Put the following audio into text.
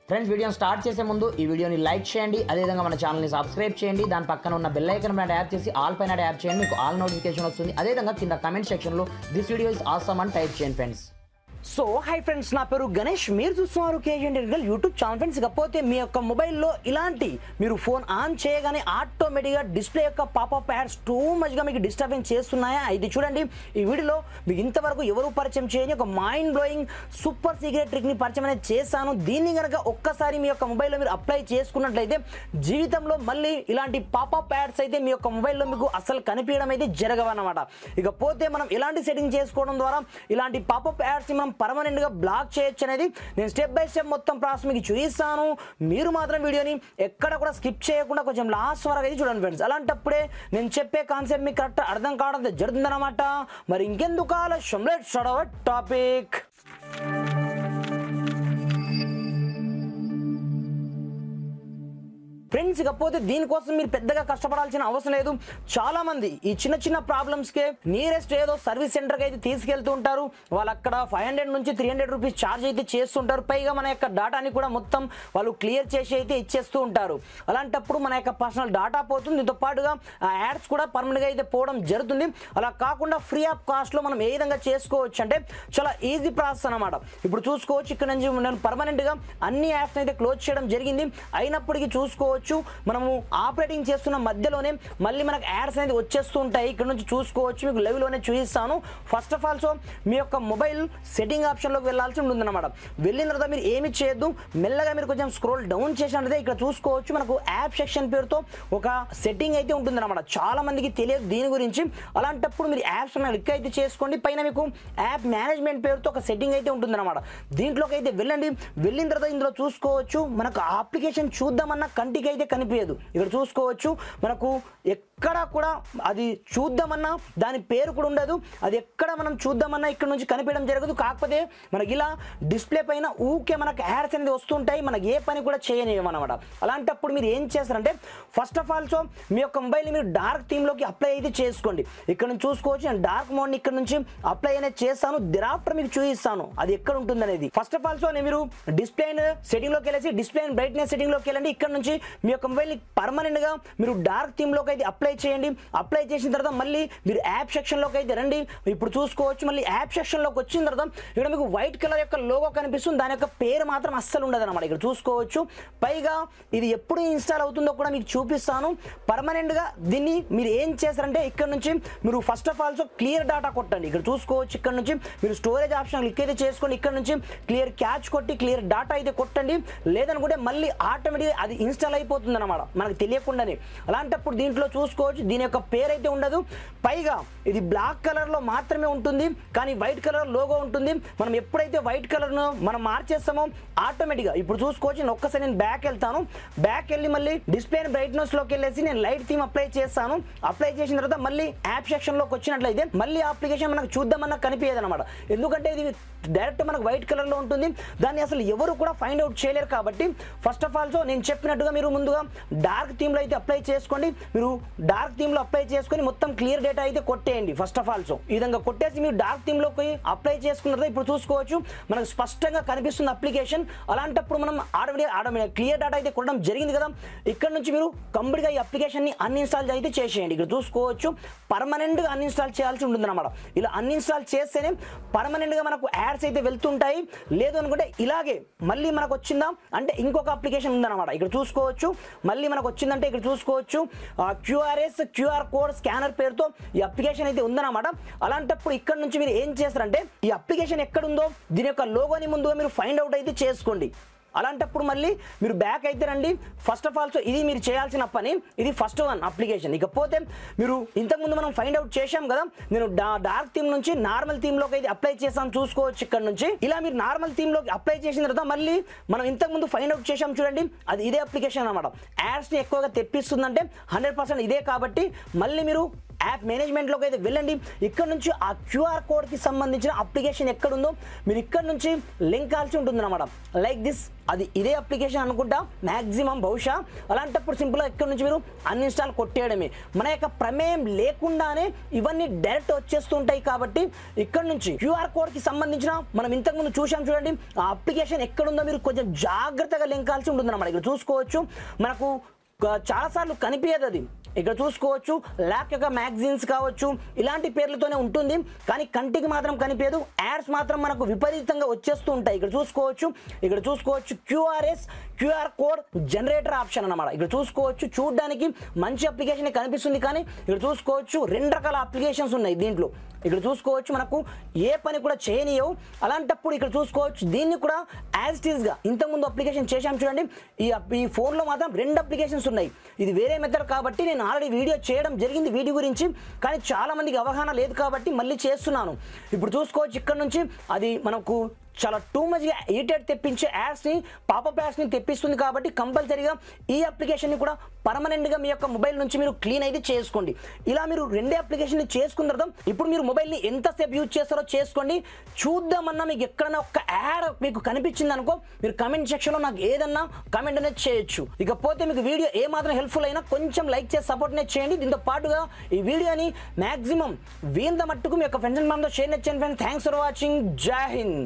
Friends వీడియోని start చేసే ముందు ఈ వీడియోని లైక్ చేయండి, అదేవిధంగా మన ఛానల్ని సబ్స్క్రైబ్ చేయండి, దాని పక్కన ఉన్న బెల్ ఐకాన్ పైన ట్యాప్ చేసి ఆల్ పైన ట్యాప్ చేయండి, మీకు ఆల్ నోటిఫికేషన్ వస్తుంది. అదేవిధంగా కింద కమెంట్ సెక్షన్లో దిస్ వీడియో ఇస్ ఆసమ్ అని టైప్ చేయండి ఫ్రెండ్స్. సో హై ఫ్రెండ్స్, నా పేరు గణేష్, మీరు చూస్తున్నారు KGN technical YouTube channel. Friends ఇకపోతే మీ యొక్క మొబైల్లో ఇలాంటి మీరు ఫోన్ ఆన్ చేయగానే ఆటోమేటిక్గా డిస్ప్లే యొక్క పాపప్ యాడ్స్ టూ మచ్గా మీకు డిస్టర్బెన్స్ చేస్తున్నాయా? ఇది చూడండి, ఈ వీడియోలో మీకు ఇంతవరకు ఎవరు పరిచయం చేయని ఒక మైండ్ బ్లోయింగ్ సూపర్ సీక్రెట్ ట్రిక్ని పరిచయం అనేది చేశాను. దీన్ని కనుక ఒక్కసారి మీ యొక్క మొబైల్లో మీరు అప్లై చేసుకున్నట్లయితే జీవితంలో మళ్ళీ ఇలాంటి పాపప్ యాడ్స్ అయితే మీ యొక్క మొబైల్లో మీకు అసలు కనిపించడం అయితే జరగవన్నమాట. ఇకపోతే మనం ఎలాంటి సెట్టింగ్ చేసుకోవడం ద్వారా ఇలాంటి పాపప్ యాడ్స్ మనం పర్మనెంట్ గా బ్లాక్ చేయొచ్చు అనేది నేను స్టెప్ బై స్టెప్ మొత్తం ప్రాసెస్ మీకు చూపిస్తాను. మీరు మాత్రం వీడియోని ఎక్కడ కూడా స్కిప్ చేయకుండా కొంచెం లాస్ట్ వరకు అయితే చూడండి ఫ్రెండ్స్. అలాంటప్పుడే నేను చెప్పే కాన్సెప్ట్ మీకు కరెక్ట్ అర్థం కావడం జరుగుతుందన్నమాట. మరి ఇంకెందుకు ఆలస్యం, let's start our topic. Friends ఇకపోతే దీనికోసం మీరు పెద్దగా కష్టపడాల్సిన అవసరం లేదు. చాలా మంది ఈ చిన్న చిన్న ప్రాబ్లమ్స్కే నియరెస్ట్ ఏదో సర్వీస్ సెంటర్కి అయితే తీసుకెళ్తూ ఉంటారు. వాళ్ళు అక్కడ 500 నుంచి 300 రూపీస్ ఛార్జ్ అయితే చేస్తుంటారు. పైగా మన యొక్క డేటాని కూడా మొత్తం వాళ్ళు క్లియర్ చేసి అయితే ఇచ్చేస్తూ ఉంటారు. అలాంటప్పుడు మన యొక్క పర్సనల్ డేటా పోతుంది, దీంతో పాటుగా ఆ యాడ్స్ కూడా పర్మనెంట్గా అయితే పోవడం జరుగుతుంది. అలా కాకుండా ఫ్రీ ఆఫ్ కాస్ట్లో మనం ఏ విధంగా చేసుకోవచ్చు అంటే చాలా ఈజీ ప్రాసెస్ అనమాట. ఇప్పుడు చూసుకోవచ్చు, ఇక్కడ నుంచి నేను పర్మనెంట్గా అన్ని యాప్స్ అయితే క్లోజ్ చేయడం జరిగింది. అయినప్పటికీ చూసుకోవచ్చు, మనము ఆపరేటింగ్ చేస్తున్న మధ్యలోనే మళ్ళీ మనకు యాడ్స్ అనేది వచ్చేస్తూ ఉంటాయి. ఇక్కడ నుంచి చూసుకోవచ్చు, మీకు లైవ్ లోనే చూపిస్తాను. ఫస్ట్ ఆఫ్ ఆల్ మీ యొక్క మొబైల్ సెట్టింగ్ ఆప్షన్లోకి వెళ్ళాల్సి ఉంటుందన్నమాట. వెళ్ళిన తర్వాత మీరు ఏమి చేయొద్దు, మెల్లగా మీరు కొంచెం స్క్రోల్ డౌన్ చేసినట్లయితే ఇక్కడ చూసుకోవచ్చు మనకు యాప్ సెక్షన్ పేరుతో ఒక సెట్టింగ్ అయితే ఉంటుందన్నమాట. చాలా మందికి తెలియదు దీని గురించి. అలాంటప్పుడు మీరు యాప్స్ క్లిక్ అయితే చేసుకోండి. పైన మీకు యాప్ మేనేజ్మెంట్ పేరుతో ఒక సెట్టింగ్ అయితే ఉంటుందన్నమాట. దీంట్లోకి అయితే వెళ్ళండి. వెళ్ళిన తర్వాత ఇందులో చూసుకోవచ్చు మనకు అప్లికేషన్ చూద్దామన్న కంటికి అయితే కనిపించదు. ఇక్కడ చూసుకోవచ్చు మనకు ఎక్కడ కూడా అది చూద్దామన్నా దాని పేరు కూడా ఉండదు. అది ఎక్కడ మనం చూద్దామన్నా ఇక్కడ నుంచి కనిపించడం జరగదు. కాకపోతే మనకి ఇలా డిస్ప్లే పైన ఊకే మనకు యాడ్స్ అనేది వస్తుంటాయి, మనకి ఏ పని కూడా చేయనివ్వమన్నమాట. అలాంటప్పుడు మీరు ఏం చేస్తారంటే ఫస్ట్ ఆఫ్ ఆల్ మీ యొక్క మొబైల్ని మీరు డార్క్ థీమ్లోకి అప్లై అయితే చేసుకోండి. ఇక్కడ నుంచి చూసుకోవచ్చు, నేను డార్క్ మోడ్ని ఇక్కడ నుంచి అప్లై అనేది చేస్తాను. దిరాఫ్టర్ మీకు చూపిస్తాను అది ఎక్కడ ఉంటుంది అనేది. ఫస్ట్ ఆఫ్ ఆల్ మీరు డిస్ప్లే సెట్టింగ్లోకి వెళ్ళేసి డిస్ప్లే బ్రైట్నెస్ సెట్టింగ్లోకి వెళ్ళండి. ఇక్కడ నుంచి మీ యొక్క మొబైల్ని పర్మనెంట్గా మీరు డార్క్ థీమ్లోకి అయితే అప్లై చేయండి. అప్లై చేసిన తర్వాత మళ్ళీ మీరు యాప్ సెక్షన్లోకి అయితే రండి. ఇప్పుడు చూసుకోవచ్చు, మళ్ళీ యాప్ సెక్షన్లోకి వచ్చిన తర్వాత ఇక్కడ మీకు వైట్ కలర్ యొక్క లోగో కనిపిస్తుంది, దాని యొక్క పేరు మాత్రం అస్సలు ఉండదు అనమాట. ఇక్కడ చూసుకోవచ్చు, పైగా ఇది ఎప్పుడు ఇన్స్టాల్ అవుతుందో కూడా మీకు చూపిస్తాను. పర్మనెంట్గా దీన్ని మీరు ఏం చేస్తారంటే ఇక్కడ నుంచి మీరు first of all clear data కొట్టండి. ఇక్కడ చూసుకోవచ్చు, ఇక్కడ నుంచి మీరు స్టోరేజ్ ఆప్షన్ క్లిక్ అయితే చేసుకోండి. ఇక్కడ నుంచి క్లియర్ క్యాచ్ కొట్టి క్లియర్ డేటా అయితే కొట్టండి. లేదనుకుంటే మళ్ళీ ఆటోమేటిక్గా అది ఇన్స్టాల్ అయిపోతుంది అనమాట మనకు తెలియకుండానే. అలాంటప్పుడు దీంట్లో చూసుకోవచ్చు దీని యొక్క పేరు అయితే ఉండదు. పైగా ఇది బ్లాక్ కలర్లో మాత్రమే ఉంటుంది, కానీ వైట్ కలర్ లోగో ఉంటుంది. మనం ఎప్పుడైతే వైట్ కలర్ను మనం మార్చేస్తామో ఆటోమేటిక్గా ఇప్పుడు చూసుకోవచ్చు, నేను ఒక్కసారి నేను బ్యాక్ వెళ్తాను. బ్యాక్ వెళ్ళి మళ్ళీ డిస్ప్లే బ్రైట్నెస్లోకి వెళ్ళేసి నేను లైట్ థీమ్ అప్లై చేస్తాను. అప్లై చేసిన తర్వాత మళ్ళీ యాప్ సెక్షన్లోకి వచ్చినట్లయితే మళ్ళీ అప్లికేషన్ మనకు చూద్దామన్నా కనిపించదు అనమాట. ఎందుకంటే ఇది డైరెక్ట్ మనకు వైట్ కలర్లో ఉంటుంది, దాన్ని అసలు ఎవరు కూడా ఫైండ్ అవుట్ చేయలేరు. కాబట్టి ఫస్ట్ ఆఫ్ ఆల్ నేను చెప్పినట్టుగా మీరు ముందుగా డార్క్ థీమ్లో అయితే అప్లై చేసుకోండి. మీరు డార్క్ థీమ్లో అప్లై చేసుకొని మొత్తం క్లియర్ డేటా అయితే కొట్టేయండి. ఫస్ట్ ఆఫ్ ఆల్ ఈ విధంగా కొట్టేసి మీరు డార్క్ థీమ్లోకి అప్లై చేసుకున్న తర్వాత ఇప్పుడు చూసుకోవచ్చు మనకు స్పష్టంగా కనిపిస్తుంది అప్లికేషన్. అలాంటప్పుడు మనం ఆటోమేటిక్ క్లియర్ డేటా అయితే కొట్టడం జరిగింది కదా. ఇక్కడ నుంచి మీరు కంప్లీట్గా ఈ అప్లికేషన్ని అన్ఇన్స్టాల్ అయితే చేసేయండి. ఇక్కడ చూసుకోవచ్చు పర్మనెంట్గా అన్ఇన్స్టాల్ చేయాల్సి ఉంటుంది అనమాట. ఇలా అన్ఇన్స్టాల్ చేస్తేనే పర్మనెంట్గా మనకు యాడ్స్ అయితే వెళ్తుంటాయి. లేదు అనుకుంటే ఇలాగే మళ్ళీ మనకు వచ్చిందా అంటే ఇంకొక అప్లికేషన్ ఉందన్నమాట. ఇక్కడ చూసుకోవచ్చు మళ్ళీ మనకు వచ్చిందంటే ఇక్కడ చూసుకోవచ్చు క్యూఆర్ కోడ్ స్కానర్ పేరుతో ఈ అప్లికేషన్ అయితే ఉందన్నమాట. అలాంటప్పుడు ఇక్కడ నుంచి మీరు ఏం చేస్తారంటే ఈ అప్లికేషన్ ఎక్కడ ఉందో దీని యొక్క లోగోని ముందుగా మీరు ఫైండ్ అవుట్ అయితే చేసుకోండి. అలాంటప్పుడు మళ్ళీ మీరు బ్యాక్ అయితే రండి. ఫస్ట్ ఆఫ్ ఆల్ ఇది మీరు చేయాల్సిన పని, ఇది ఫస్ట్ వన్ అప్లికేషన్. ఇకపోతే మీరు ఇంతకుముందు మనం ఫైండ్ అవుట్ చేశాం కదా, నేను డార్క్ థీమ్ నుంచి నార్మల్ థీమ్లోకి అయితే అప్లై చేసాం. చూసుకోవచ్చు ఇక్కడ నుంచి ఇలా మీరు నార్మల్ థీమ్లోకి అప్లై చేసిన తర్వాత మళ్ళీ మనం ఇంతకుముందు ఫైండ్ అవుట్ చేసాం చూడండి, అది ఇదే అప్లికేషన్ అనమాట. యాడ్స్ని ఎక్కువగా తెప్పిస్తుందంటే 100% ఇదే. కాబట్టి మళ్ళీ మీరు యాప్ మేనేజ్మెంట్లోకి అయితే వెళ్ళండి. ఇక్కడ నుంచి ఆ క్యూఆర్ కోడ్కి సంబంధించిన అప్లికేషన్ ఎక్కడుందో మీరు ఇక్కడ నుంచి లింక్ కాల్సి ఉంటుంది అనమాట. లైక్ దిస్, అది ఇదే అప్లికేషన్ అనుకుంటా మ్యాక్సిమం బహుశా. అలాంటప్పుడు సింపుల్గా ఇక్కడ నుంచి మీరు అన్ఇన్స్టాల్ కొట్టేయడమే. మన యొక్క ప్రమేయం లేకుండానే ఇవన్నీ డైరెక్ట్ వచ్చేస్తుంటాయి. కాబట్టి ఇక్కడ నుంచి క్యూఆర్ కోడ్కి సంబంధించిన మనం ఇంతకుముందు చూసాం చూడండి, ఆ అప్లికేషన్ ఎక్కడుందో మీరు కొంచెం జాగ్రత్తగా లింక్ కాల్సి ఉంటుంది అనమాట. ఇక్కడ చూసుకోవచ్చు, మనకు చాలాసార్లు కనిపించదు అది. ఇక్కడ చూసుకోవచ్చు, ల్యాప్ యొక్క మ్యాగజైన్స్ కావచ్చు ఇలాంటి పేర్లతోనే ఉంటుంది, కానీ కంటికి మాత్రం కనిపించదు. యాడ్స్ మాత్రం మనకు విపరీతంగా వచ్చేస్తూ ఉంటాయి. ఇక్కడ చూసుకోవచ్చు క్యూఆర్ కోడ్ జనరేటర్ ఆప్షన్ అన్నమాట. ఇక్కడ చూసుకోవచ్చు, చూడడానికి మంచి అప్లికేషన్ కనిపిస్తుంది, కానీ ఇక్కడ చూసుకోవచ్చు 2 రకాల అప్లికేషన్స్ ఉన్నాయి దీంట్లో. ఇక్కడ చూసుకోవచ్చు, మనకు ఏ పని కూడా చేయనియవు. అలాంటప్పుడు ఇక్కడ చూసుకోవచ్చు, దీన్ని కూడా యాజ్ ఇట్ ఈస్గా ఇంతకుముందు అప్లికేషన్ చేశాం చూడండి, ఈ ఫోన్లో మాత్రం 2 అప్లికేషన్స్ ఉన్నాయి. ఇది వేరే మెథడ్ కాబట్టి నేను ఆల్రెడీ వీడియో చేయడం జరిగింది వీటి గురించి, కానీ చాలా మందికి అవగాహన లేదు కాబట్టి మళ్ళీ చేస్తున్నాను. ఇప్పుడు చూసుకోవచ్చు, ఇక్కడ నుంచి అది మనకు చాలా టూ మచ్గా ఇరిటేట్ తెప్పించే యాడ్స్ని, పాపప్ యాడ్స్ని తెప్పిస్తుంది. కాబట్టి కంపల్సరీగా ఈ అప్లికేషన్ని కూడా పర్మనెంట్గా మీ యొక్క మొబైల్ నుంచి మీరు క్లీన్ అయితే చేసుకోండి. ఇలా మీరు 2 అప్లికేషన్ని చేసుకున్న తర్వాత ఇప్పుడు మీరు మొబైల్ని ఎంతసేపు యూజ్ చేస్తారో చేసుకోండి. చూద్దామన్నా మీకు ఎక్కడైనా ఒక యాడ్ మీకు కనిపించింది అనుకో, మీరు కమెంట్ సెక్షన్లో నాకు ఏదన్నా కమెంట్ అనేది చేయొచ్చు. ఇకపోతే మీకు వీడియో ఏమాత్రం హెల్ప్ఫుల్ అయినా కొంచెం లైక్ చేసి సపోర్ట్ అనేది చేయండి. దీంతో పాటుగా ఈ వీడియోని మ్యాక్సిమం వీంత మట్టుకు మీ యొక్క ఫ్రెండ్స్ అండ్ ఫ్యామిలీతో షేర్ చేయండి ఫ్రెండ్స్. Thanks for watching. జై హింద్.